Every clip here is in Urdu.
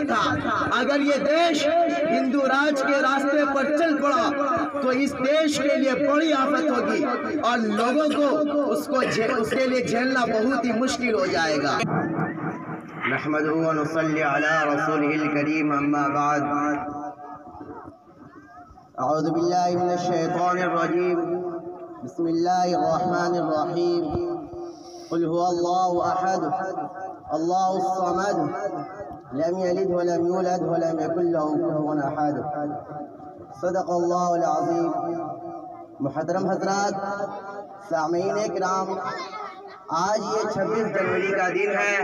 تھا اگر یہ دیش ہندو راج کے راستے پر چل پڑا تو اس دیش کے لیے بڑی آفت ہوگی اور لوگوں کو اس کے لیے جھیلنا بہت ہی مشکل ہو جائے گا۔ نحمدہ و نصلی علی رسولہ الکریم، اما بعد، اعوذ باللہ من الشیطان الرجیم، بسم اللہ الرحمن الرحیم، قل هو اللہ احد اللہ الصمد لم یلد ولم یولد ولم یکن له کفوا احد، صدق اللہ العظیم۔ محترم حضرات، سامعین کرام، آج یہ 26 جنوری کا دن ہے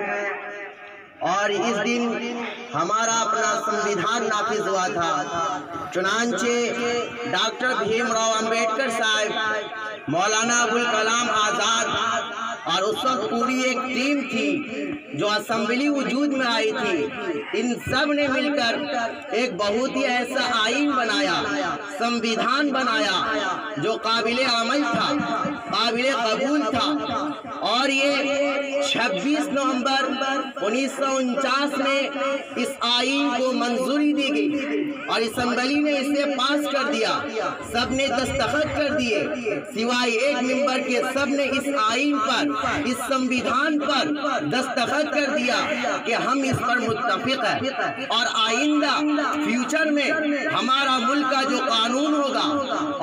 اور اس دن ہمارا اپنا سنویدھان نافذ ہوا تھا۔ چنانچہ ڈاکٹر بھیم راؤ امبیڈکر صاحب، مولانا ابوالکلام آزاد اور اس وقت پوری ایک ٹیم تھی جو اسمبلی وجود میں آئی تھی، ان سب نے مل کر ایک بہت ہی ایسا آئین بنایا، سنویدھان بنایا جو قابل عمل تھا، قابل قبول تھا، اور یہ 26 نومبر 1949 میں اس آئین کو منظوری دی گئی اور اسمبلی نے اسے پاس کر دیا، سب نے دستخط کر دیے سوائے ایک ممبر کے۔ سب نے اس آئین پر، اس سنویدھان پر دستخط کر دیا کہ ہم اس پر متفق ہیں اور آئندہ فیوچر میں ہمارا ملک کا جو قانون ہوگا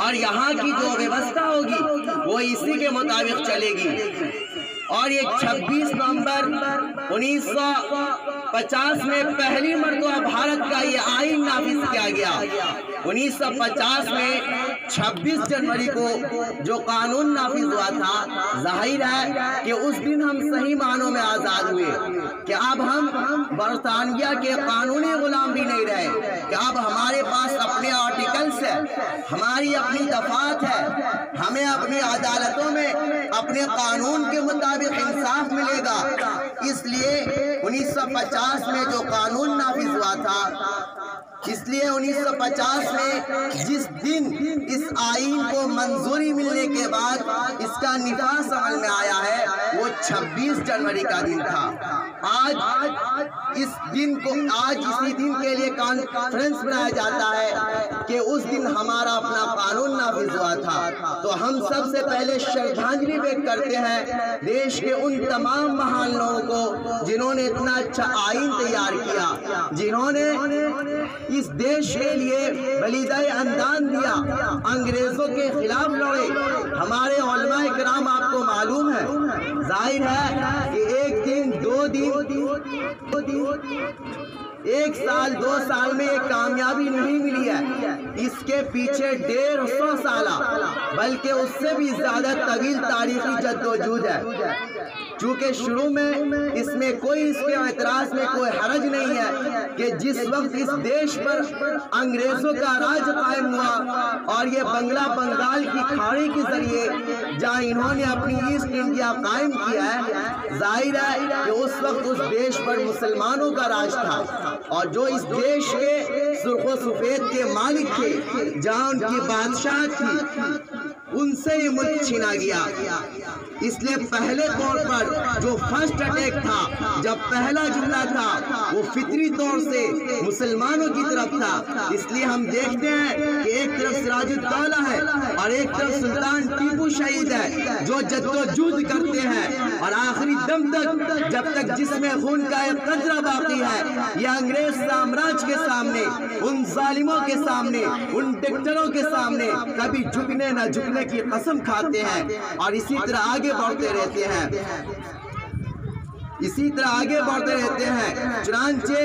اور یہاں کی جو ویوستھا ہوگی وہ اسی کے مطابق چلے گی۔ اور یہ 26 نومبر 1950 میں پہلی مرتبہ بھارت کا یہ آئین نافذ کیا گیا۔ 1950 میں 26 جنوری کو جو قانون نافذ ہوا تھا، ظاہر ہے کہ اس دن ہم صحیح معنوں میں آزاد ہوئے کہ اب ہم برطانیہ کے قانونی غلام بھی نہیں رہے، کہ اب ہمارے پاس اپنے آرٹیکلز ہے، ہماری اپنی دفعات ہے، ہمیں اپنی عدالتوں میں اپنے قانون کے مطابق انصاف ملے گا۔ اس لیے 1950 میں جو قانون نافذ ہوا تھا، اس لیے 1950 میں جس دن اس آئین کو منظوری ملنے کے بعد اس کا نفاذ عمل میں آیا ہے وہ 26 جنوری کا دن تھا۔ آج اس دن کو، آج اسی دن کے لیے کانفرنس بنایا جاتا ہے کہ اس دن ہمارا اپنا قانون نافذ ہوا تھا۔ تو ہم سب سے پہلے شردھانجلی پیش کرتے ہیں دیش کے ان تمام مہان لوگوں کو جنہوں نے اتنا اچھا آئین تیار کیا، جنہوں نے اس دیش کے لیے بلیدہ اندان دیا، انگریزوں کے خلاف لڑے۔ ہمارے علماء کرام آپ کو معلوم ہے، ظاہر ہے کہ ایک دن، دو دن، ایک سال، 2 سال میں ایک کامیابی نہیں ملی ہے، اس کے پیچھے 150 سالہ بلکہ اس سے بھی زیادہ طویل تاریخی جدوجہد ہے۔ چونکہ شروع میں اس میں کوئی، اس کے اعتراض میں کوئی حرج نہیں ہے کہ جس وقت اس دیش پر انگریزوں کا راج قائم ہوا اور یہ بنگلہ بنگال کی کھاڑی کے ذریعے جہاں انہوں نے اپنی ایسٹ انڈیا قائم کیا ہے، ظاہر ہے کہ اس وقت اس دیش پر مسلمانوں کا راج تھا اور جو اس دیش کے سرخ و سفید کے مالک تھے، جہاں ان کی بادشاہت تھی، ان سے یہ ملک چھینا گیا۔ اس لیے پہلے طور پر جو فرسٹ اٹیک تھا، جب پہلا جملہ تھا وہ فطری طور سے مسلمانوں کی طرف تھا۔ اس لیے ہم دیکھتے ہیں کہ ایک طرف سراج الدولہ ہے اور ایک طرف سلطان ٹیپو شہید ہے جو جدوجہد کرتے ہیں اور آخری دم تک، جب تک جس میں خون کا ایک قطرہ باقی ہے، یہ انگریز سامراج کے سامنے، ان ظالموں کے سامنے، ان ڈکٹروں کے سامنے کبھی جھکنے نہ جھکنے کی قسم کھاتے ہیں اور اسی طرح آگے بڑھتے رہتے ہیں، اسی طرح آگے بڑھتے رہتے ہیں۔ چنانچہ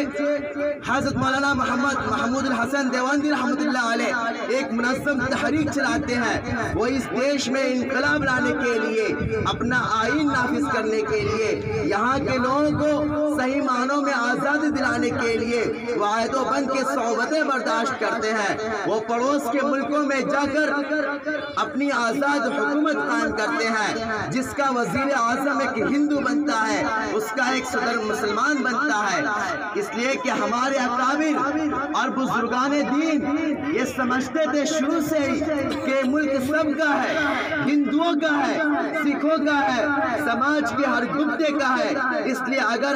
حضرت مولانا محمود الحسن دیوبندی رحمۃ اللہ علیہ ایک منظم تحریک چلاتے ہیں، وہ اس دیش میں انقلاب لانے کے لیے، اپنا آئین نافذ کرنے کے لیے، یہاں کے لوگوں کو صحیح معنوں میں آزادی دلانے کے لیے وہ عہد و بند کے صعوبتیں برداشت کرتے ہیں۔ وہ پڑوس کے ملکوں میں جا کر اپنی آزاد حکومت قائم کرتے ہیں، جس کا وزیر اعظم ایک ہندو بنتا ہے، اس کا ایک صدر مسلمان بنتا ہے۔ اس لیے کہ ہمارے اکابر اور بزرگان دین یہ سمجھتے تھے شروع سے ہی کہ ملک سب کا ہے، ہندوؤں کا ہے، سکھوں کا ہے، سماج کے ہر گبتے کا ہے۔ اس لیے اگر